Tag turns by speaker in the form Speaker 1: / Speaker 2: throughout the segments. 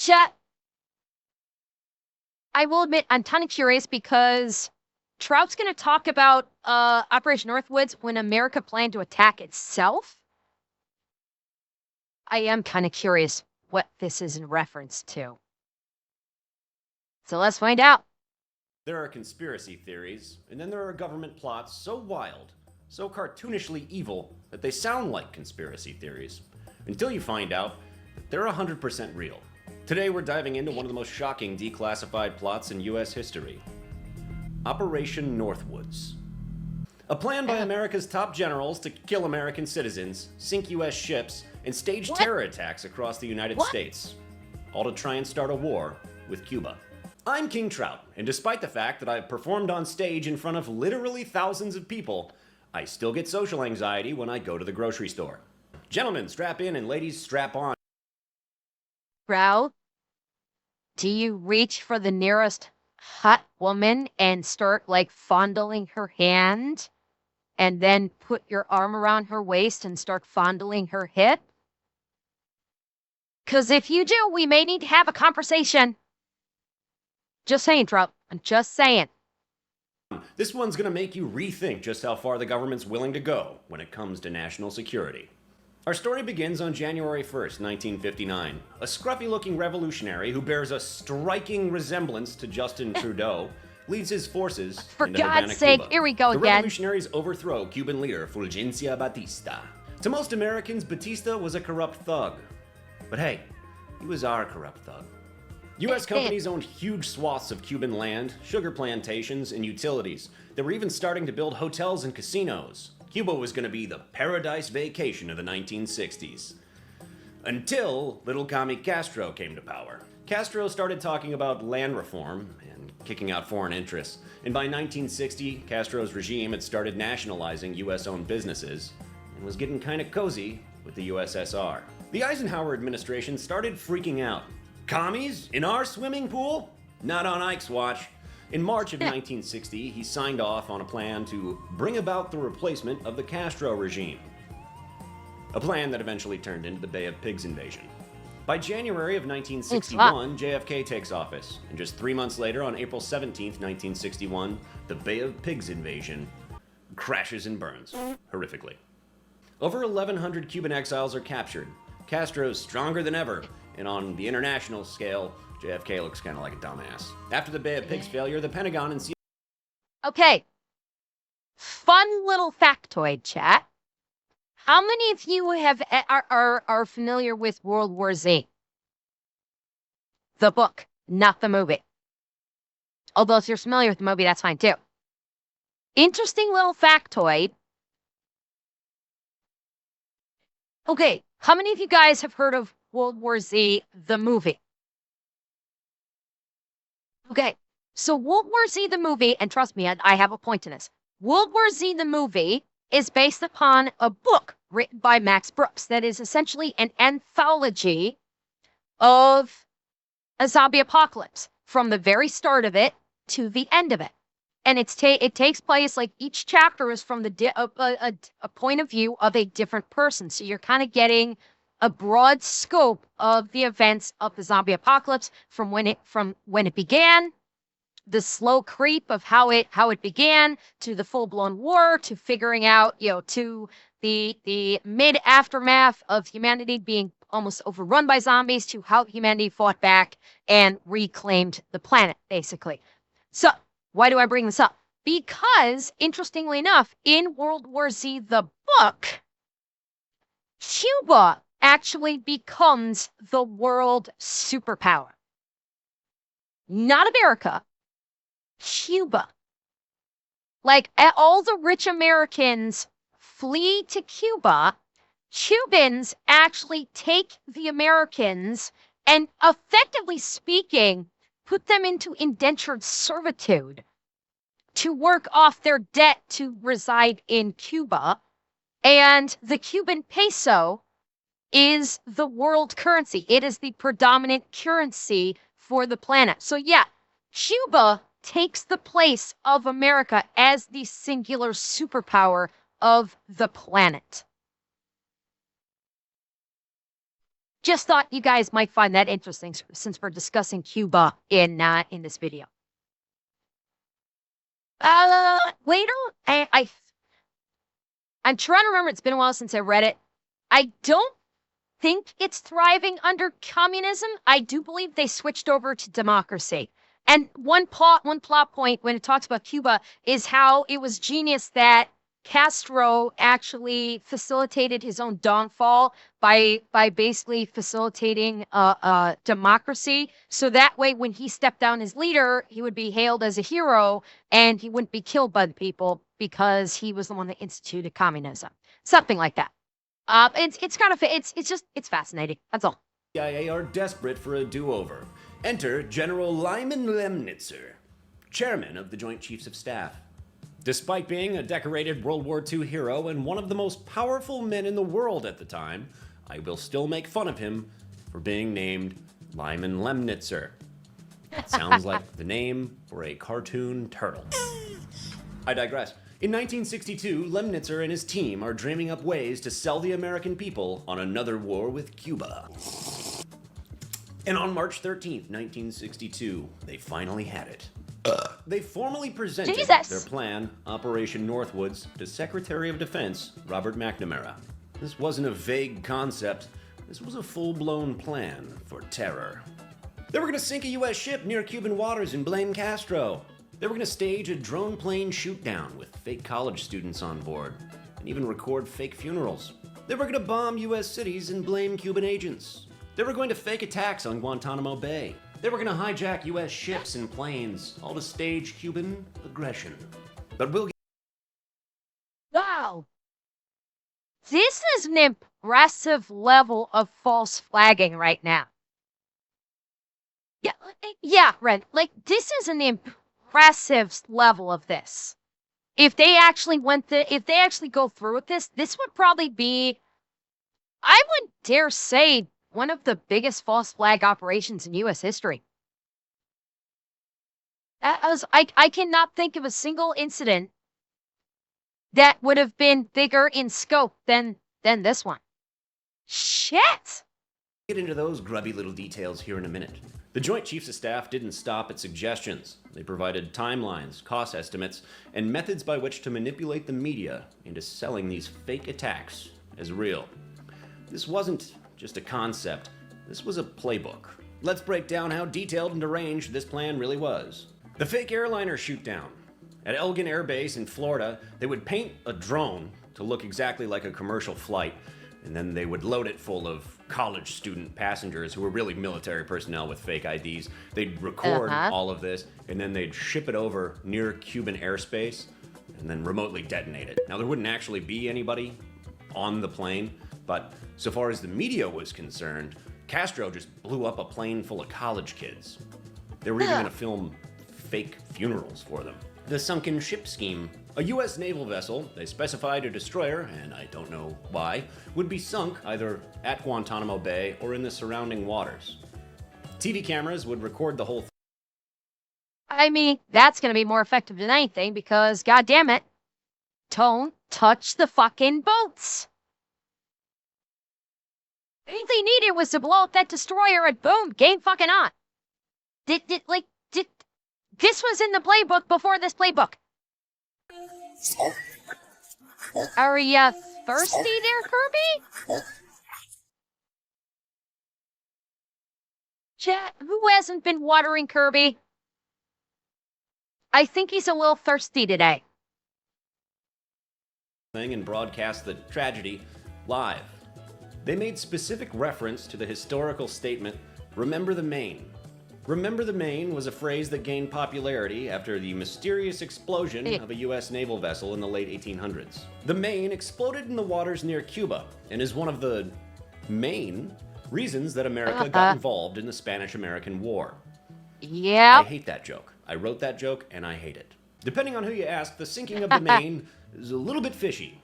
Speaker 1: Chet, I will admit I'm kind of curious because Trout's going to talk about Operation Northwoods when America planned to attack itself. I am kind of curious what this is in reference to. So let's find out.
Speaker 2: There are conspiracy theories, and then there are government plots so wild, so cartoonishly evil, that they sound like conspiracy theories, until you find out that they're 100% real. Today we're diving into one of the most shocking declassified plots in US history. Operation Northwoods. A plan by America's top generals to kill American citizens, sink US ships, and stage terror attacks across the United States. All to try and start a war with Cuba. I'm King Trout, and despite the fact that I've performed on stage in front of literally thousands of people, I still get social anxiety when I go to the grocery store. Gentlemen, strap in, and ladies, strap on.
Speaker 1: Trout, do you reach for the nearest hot woman and start like fondling her hand? And then put your arm around her waist and start fondling her hip? Because if you do, we may need to have a conversation. Just saying, Trout. I'm just saying.
Speaker 2: This one's gonna make you rethink just how far the government's willing to go when it comes to national security. Our story begins on January 1st, 1959. A scruffy-looking revolutionary who bears a striking resemblance to Justin Trudeau leads his forces
Speaker 1: For
Speaker 2: into Havana,
Speaker 1: God's sake,
Speaker 2: Cuba.
Speaker 1: here we go
Speaker 2: The
Speaker 1: again.
Speaker 2: revolutionaries overthrow Cuban leader Fulgencio Batista. To most Americans, Batista was a corrupt thug. But hey, he was our corrupt thug. U.S. companies owned huge swaths of Cuban land, sugar plantations, and utilities. They were even starting to build hotels and casinos. Cuba was going to be the paradise vacation of the 1960s. Until little commie Castro came to power. Castro started talking about land reform and kicking out foreign interests. And by 1960, Castro's regime had started nationalizing US-owned businesses and was getting kind of cozy with the USSR. The Eisenhower administration started freaking out. Commies? In our swimming pool? Not on Ike's watch. In March of 1960, he signed off on a plan to bring about the replacement of the Castro regime. A plan that eventually turned into the Bay of Pigs invasion. By January of 1961, JFK takes office, and just 3 months later, on April 17th, 1961, the Bay of Pigs invasion crashes and burns, horrifically. Over 1,100 Cuban exiles are captured. Castro's stronger than ever, and on the international scale, JFK looks kind of like a dumbass. After the Bay of Pigs failure, the Pentagon and
Speaker 1: Okay. Fun little factoid, chat. How many of you are familiar with World War Z? The book, not the movie. Although if you're familiar with the movie, that's fine too. Interesting little factoid. Okay, how many of you guys have heard of World War Z, the movie? Okay, so World War Z, the movie, and trust me, I have a point in this. World War Z, the movie, is based upon a book written by Max Brooks that is essentially an anthology of a zombie apocalypse from the very start of it to the end of it. And it takes place, like, each chapter is from a point of view of a different person. So you're kind of getting a broad scope of the events of the zombie apocalypse from when it began, the slow creep of how it began, to the full-blown war, to figuring out, to the mid-aftermath of humanity being almost overrun by zombies, to how humanity fought back and reclaimed the planet, basically. So, why do I bring this up? Because, interestingly enough, in World War Z, the book, Cuba actually becomes the world superpower. Not America, Cuba. Like, all the rich Americans flee to Cuba. Cubans actually take the Americans and, effectively speaking, put them into indentured servitude to work off their debt to reside in Cuba. And the Cuban peso is the world currency. It is the predominant currency for the planet. So yeah, Cuba takes the place of America as the singular superpower of the planet. just thought you guys might find that interesting since we're discussing Cuba in this video. Later, I'm trying to remember. It's been a while since I read it. I don't think it's thriving under communism. I do believe they switched over to democracy. And one plot point when it talks about Cuba is how it was genius that Castro actually facilitated his own downfall by basically facilitating democracy. So that way, when he stepped down as leader, he would be hailed as a hero and he wouldn't be killed by the people because he was the one that instituted communism. Something like that. It's kind of it's fascinating. That's all.
Speaker 2: CIA are desperate for a do-over. Enter General Lyman Lemnitzer, chairman of the Joint Chiefs of Staff. Despite being a decorated World War II hero and one of the most powerful men in the world at the time, I will still make fun of him for being named Lyman Lemnitzer. It sounds like the name for a cartoon turtle. I digress. In 1962, Lemnitzer and his team are dreaming up ways to sell the American people on another war with Cuba. And on March 13th, 1962, they finally had it. They formally presented their plan, Operation Northwoods, to Secretary of Defense Robert McNamara. This wasn't a vague concept. This was a full-blown plan for terror. They were going to sink a U.S. ship near Cuban waters and blame Castro. They were going to stage a drone plane shoot-down with fake college students on board, and even record fake funerals. They were going to bomb U.S. cities and blame Cuban agents. They were going to fake attacks on Guantanamo Bay. They were going to hijack U.S. ships and planes, all to stage Cuban aggression. But we'll get...
Speaker 1: Wow. This is an impressive level of false flagging right now. Yeah, Ren. Like, this is an impressive level of this. If they actually go through with this, this would probably be, I would dare say, one of the biggest false flag operations in U.S. history. I cannot think of a single incident that would have been bigger in scope than this one. Shit!
Speaker 2: Get into those grubby little details here in a minute. The Joint Chiefs of Staff didn't stop at suggestions. They provided timelines, cost estimates, and methods by which to manipulate the media into selling these fake attacks as real. This wasn't just a concept. This was a playbook. Let's break down how detailed and deranged this plan really was. The fake airliner shoot-down. At Elgin Air Base in Florida, they would paint a drone to look exactly like a commercial flight, and then they would load it full of college student passengers who were really military personnel with fake IDs. They'd record all of this, and then they'd ship it over near Cuban airspace, and then remotely detonate it. Now, there wouldn't actually be anybody on the plane, but so far as the media was concerned, Castro just blew up a plane full of college kids. They were even going to film fake funerals for them. The sunken ship scheme. A U.S. naval vessel, they specified a destroyer, and I don't know why, would be sunk either at Guantanamo Bay or in the surrounding waters. TV cameras would record the whole thing.
Speaker 1: I mean, that's going to be more effective than anything because, goddammit, don't touch the fucking boats. All they needed was to blow up that destroyer and boom, game fucking on. This was in the playbook before this playbook. Are ya thirsty there, Kirby? Chat, who hasn't been watering Kirby? I think he's a little thirsty today.
Speaker 2: And broadcast the tragedy live. They made specific reference to the historical statement, "Remember the Maine." Remember the Maine was a phrase that gained popularity after the mysterious explosion of a U.S. naval vessel in the late 1800s. The Maine exploded in the waters near Cuba and is one of the main reasons that America got involved in the Spanish-American War.
Speaker 1: Yeah.
Speaker 2: I hate that joke. I wrote that joke and I hate it. Depending on who you ask, the sinking of the Maine is a little bit fishy.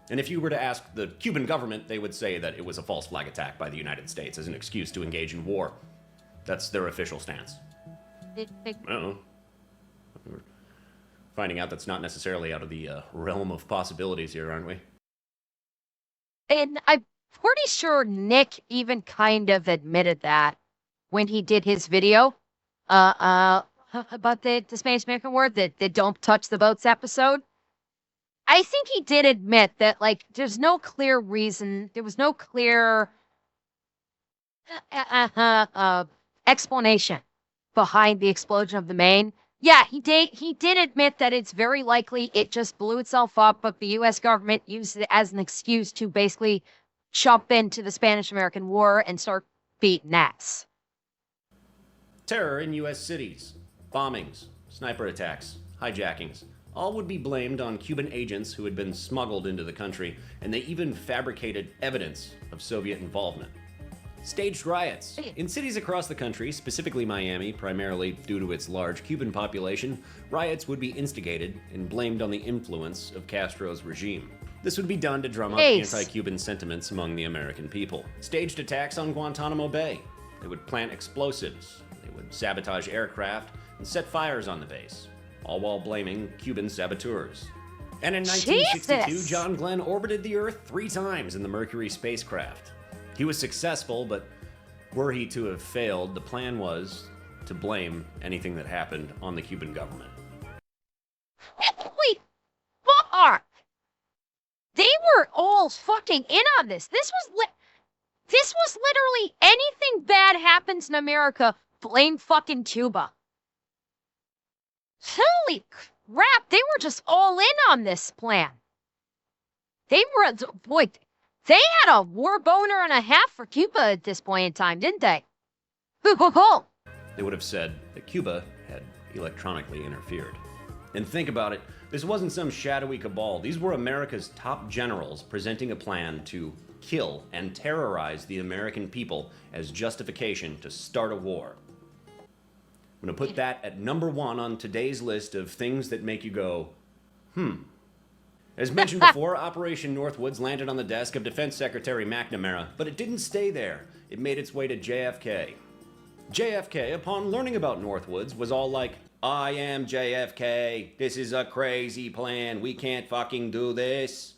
Speaker 2: And if you were to ask the Cuban government, they would say that it was a false flag attack by the United States as an excuse to engage in war. That's their official stance. We're finding out that's not necessarily out of the realm of possibilities here, aren't we?
Speaker 1: And I Pretty sure Nick even kind of admitted that when he did his video uh, about the Spanish American War, the Don't Touch the Boats episode. I think he did admit that, like, there's no clear reason, there was no clear explanation behind the explosion of the Maine. Yeah, he did admit that it's very likely it just blew itself up, but the US government used it as an excuse to basically jump into the Spanish-American War and start beating ass.
Speaker 2: Terror in U.S. cities, bombings, sniper attacks, hijackings, all would be blamed on Cuban agents who had been smuggled into the country, and they even fabricated evidence of Soviet involvement. Staged riots. In cities across the country, specifically Miami, primarily due to its large Cuban population, riots would be instigated and blamed on the influence of Castro's regime. This would be done to drum up anti-Cuban sentiments among the American people. Staged attacks on Guantanamo Bay. They would plant explosives. They would sabotage aircraft and set fires on the base, all while blaming Cuban saboteurs. And in 1962, John Glenn orbited the Earth 3 times in the Mercury spacecraft. He was successful, but were he to have failed, the plan was to blame anything that happened on the Cuban government.
Speaker 1: Wait, fuck! They were all fucking in on this. This was literally anything bad happens in America, blame fucking Cuba. Holy crap, they were just all in on this plan. They were, boy, they had a war boner and a half for Cuba at this point in time, didn't they?
Speaker 2: They would have said that Cuba had electronically interfered. And think about it, this wasn't some shadowy cabal. These were America's top generals presenting a plan to kill and terrorize the American people as justification to start a war. I'm going to put that at number 1 on today's list of things that make you go, As mentioned before, Operation Northwoods landed on the desk of Defense Secretary McNamara, but it didn't stay there. It made its way to JFK. JFK, upon learning about Northwoods, was all like, I am JFK. This is a crazy plan. We can't fucking do this.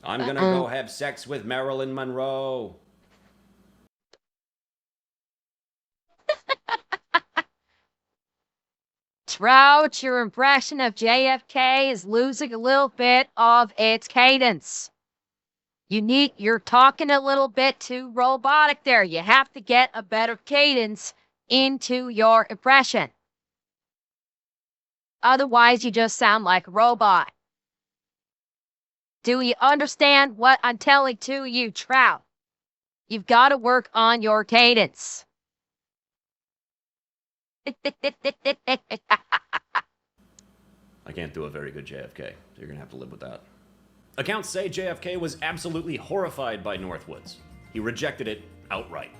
Speaker 2: I'm gonna go have sex with Marilyn Monroe.
Speaker 1: Trout, your impression of JFK is losing a little bit of its cadence. You're talking a little bit too robotic there. You have to get a better cadence into your impression. Otherwise, you just sound like a robot. Do you understand what I'm telling to you, Trout? You've got to work on your cadence.
Speaker 2: I can't do a very good JFK, so you're gonna have to live with that. Accounts say JFK was absolutely horrified by Northwoods. He rejected it outright.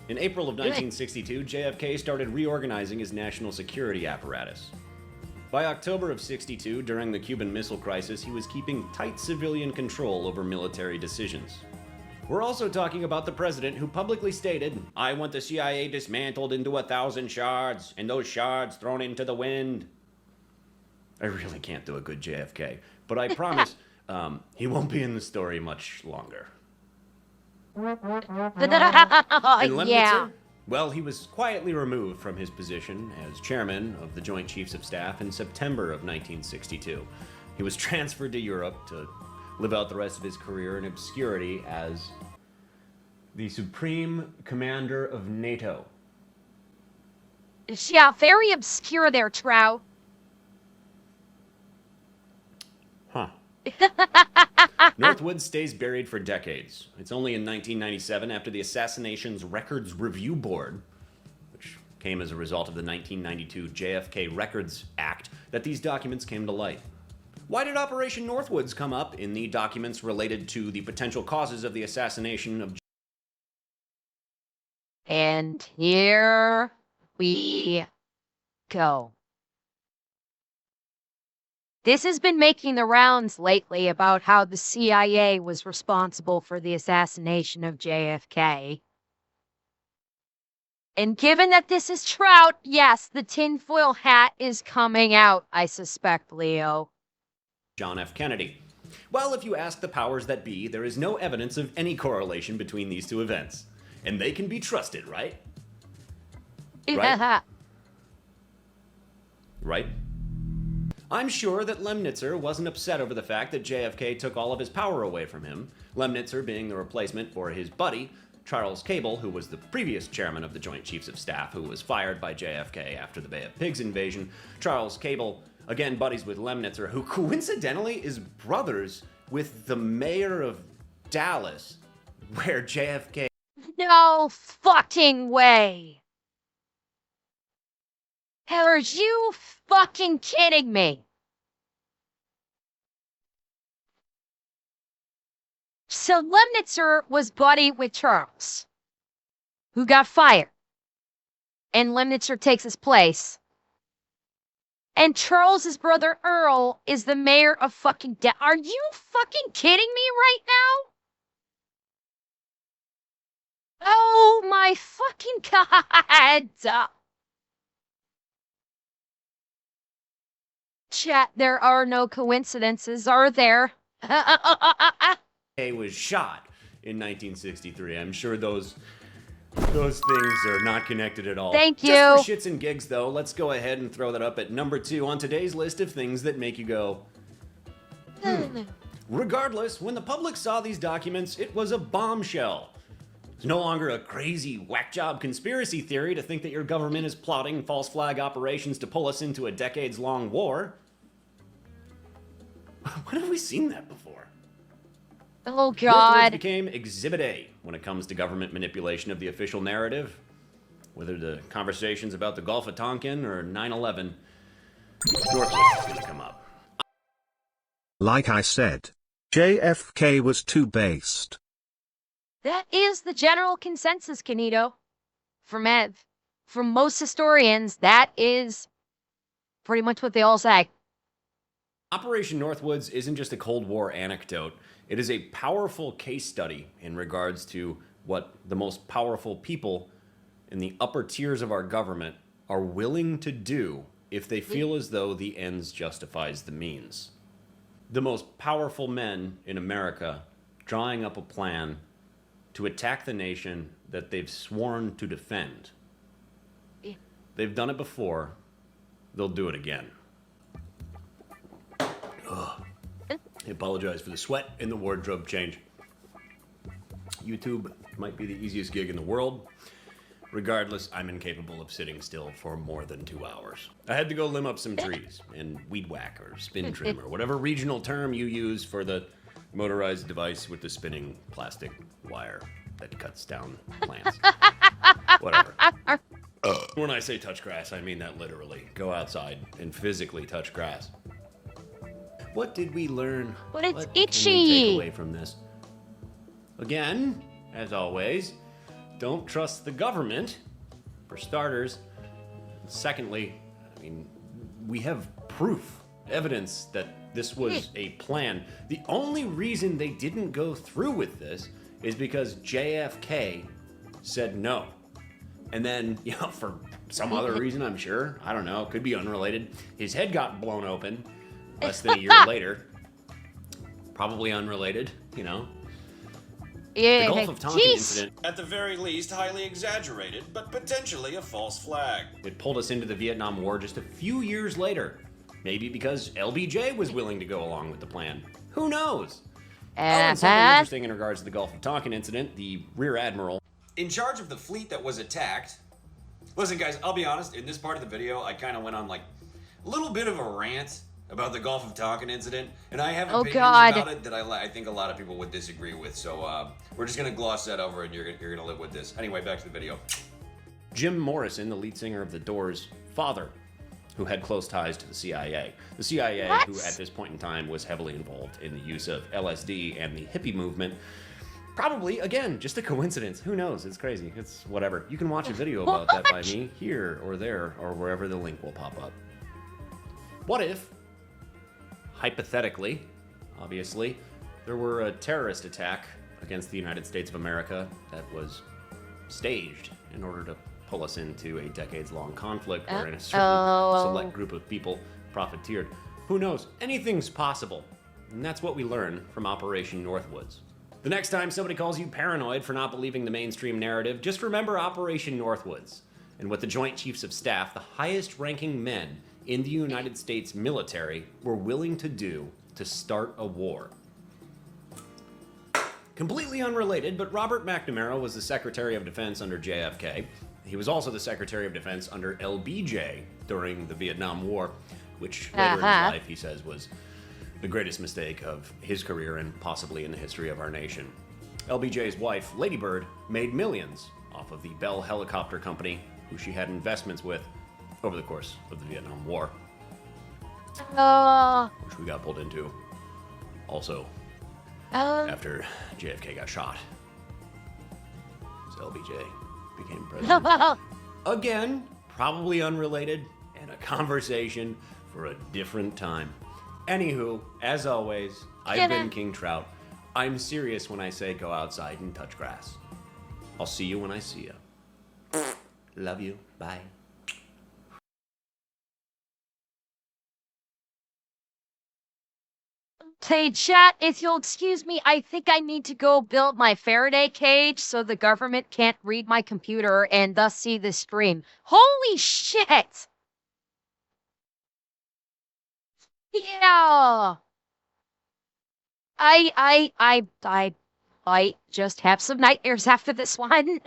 Speaker 2: In April of 1962, JFK started reorganizing his national security apparatus. By October of 62, during the Cuban Missile Crisis, he was keeping tight civilian control over military decisions. We're also talking about the president who publicly stated, I want the CIA dismantled into 1,000 shards, and those shards thrown into the wind. I really can't do a good JFK, but I promise he won't be in the story much longer. And Lemnitzer? Well, he was quietly removed from his position as chairman of the Joint Chiefs of Staff in September of 1962. He was transferred to Europe to live out the rest of his career in obscurity as the Supreme Commander of NATO.
Speaker 1: Yeah, very obscure there, Trout.
Speaker 2: Huh. Northwoods stays buried for decades. It's only in 1997, after the Assassinations Records Review Board, which came as a result of the 1992 JFK Records Act, that these documents came to light. Why did Operation Northwoods come up in the documents related to the potential causes of the assassination of...
Speaker 1: And here we go. This has been making the rounds lately about how the CIA was responsible for the assassination of JFK. And given that this is Trout, yes, the tinfoil hat is coming out, I suspect, Leo.
Speaker 2: John F. Kennedy. Well, if you ask the powers that be, there is no evidence of any correlation between these two events. And they can be trusted, right? Right? Right? I'm sure that Lemnitzer wasn't upset over the fact that JFK took all of his power away from him, Lemnitzer being the replacement for his buddy, Charles Cable, who was the previous chairman of the Joint Chiefs of Staff, who was fired by JFK after the Bay of Pigs invasion. Charles Cable, again buddies with Lemnitzer, who coincidentally is brothers with the mayor of Dallas, where JFK...
Speaker 1: No fucking way. Are you fucking kidding me? So Lemnitzer was buddy with Charles, who got fired. And Lemnitzer takes his place. And Charles's brother Earl is the mayor of fucking Are you fucking kidding me right now? Oh my fucking god! Chat, there are no coincidences, are there?
Speaker 2: was shot in 1963. I'm sure those things are not connected at all.
Speaker 1: Thank you.
Speaker 2: Just for shits and gigs, though, let's go ahead and throw that up at number 2 on today's list of things that make you go, Regardless, when the public saw these documents, it was a bombshell. It's no longer a crazy whack-job conspiracy theory to think that your government is plotting false flag operations to pull us into a decades-long war. When have we seen that before?
Speaker 1: Oh
Speaker 2: Northwoods
Speaker 1: god.
Speaker 2: became Exhibit A when it comes to government manipulation of the official narrative. Whether the conversations about the Gulf of Tonkin or 9/11, Northwoods is going to come up.
Speaker 3: Like I said, JFK was too based.
Speaker 1: That is the general consensus, Canito. From most historians, that is pretty much what they all say.
Speaker 2: Operation Northwoods isn't just a Cold War anecdote. It is a powerful case study in regards to what the most powerful people in the upper tiers of our government are willing to do if they feel as though the ends justifies the means. The most powerful men in America drawing up a plan to attack the nation that they've sworn to defend. They've done it before. They'll do it again. Ugh. I apologize for the sweat and the wardrobe change. YouTube might be the easiest gig in the world. Regardless, I'm incapable of sitting still for more than 2 hours. I had to go limb up some trees and weed whack or spin trim or whatever regional term you use for the motorized device with the spinning plastic wire that cuts down plants. Whatever. When I say touch grass, I mean that literally. Go outside and physically touch grass. What did we learn?
Speaker 1: But it's
Speaker 2: what
Speaker 1: itchy.
Speaker 2: Can we take away from this? Again, as always, don't trust the government, for starters. Secondly, I mean, we have proof, evidence that this was a plan. The only reason they didn't go through with this is because JFK said no. And then, you know, for some other reason, I'm sure, I don't know, could be unrelated, his head got blown open less than a year later. Probably unrelated, you know.
Speaker 1: Yeah,
Speaker 2: The Gulf of Tonkin incident,
Speaker 4: At the very least, highly exaggerated, but potentially a false flag.
Speaker 2: it pulled us into the Vietnam War just a few years later. Maybe because LBJ was willing to go along with the plan. Who knows? Oh, and something interesting in regards to the Gulf of Tonkin incident, the Rear Admiral
Speaker 4: In charge of the fleet that was attacked. Listen, guys, I'll be honest, in this part of the video, I kind of went on like a little bit of a rant about the Gulf of Tonkin incident, and I have opinions about it that I think a lot of people would disagree with, so we're just going to gloss that over and you're going to live with this. Anyway, back to the video.
Speaker 2: Jim Morrison, the lead singer of The Doors' father, who had close ties to the CIA. The CIA, who at this point in time was heavily involved in the use of LSD and the hippie movement. Probably, again, just a coincidence. Who knows? It's crazy. It's whatever. You can watch a video about that by me here or there or wherever the link will pop up. What if, hypothetically, obviously, there were a terrorist attack against the United States of America that was staged in order to pull us into a decades-long conflict wherein a certain select group of people profiteered? Who knows? Anything's possible. And that's what we learn from Operation Northwoods. The next time somebody calls you paranoid for not believing the mainstream narrative, just remember Operation Northwoods and what the Joint Chiefs of Staff, the highest ranking men in the United States military, were willing to do to start a war. Completely unrelated, but Robert McNamara was the Secretary of Defense under JFK. He was also the Secretary of Defense under LBJ during the Vietnam War, which later in his life, he says, was the greatest mistake of his career and possibly in the history of our nation. LBJ's wife, Lady Bird, made millions off of the Bell Helicopter Company, who she had investments with over the course of the Vietnam War, which we got pulled into also after JFK got shot. So LBJ became president. Again, probably unrelated, and a conversation for a different time. Anywho, as always, I've been King Trout. I'm serious when I say go outside and touch grass. I'll see you when I see you. Love you. Bye.
Speaker 1: Hey, chat, if you'll excuse me, I think I need to go build my Faraday cage so the government can't read my computer and thus see the stream. Holy shit! Yeah! I just have some nightmares after this one.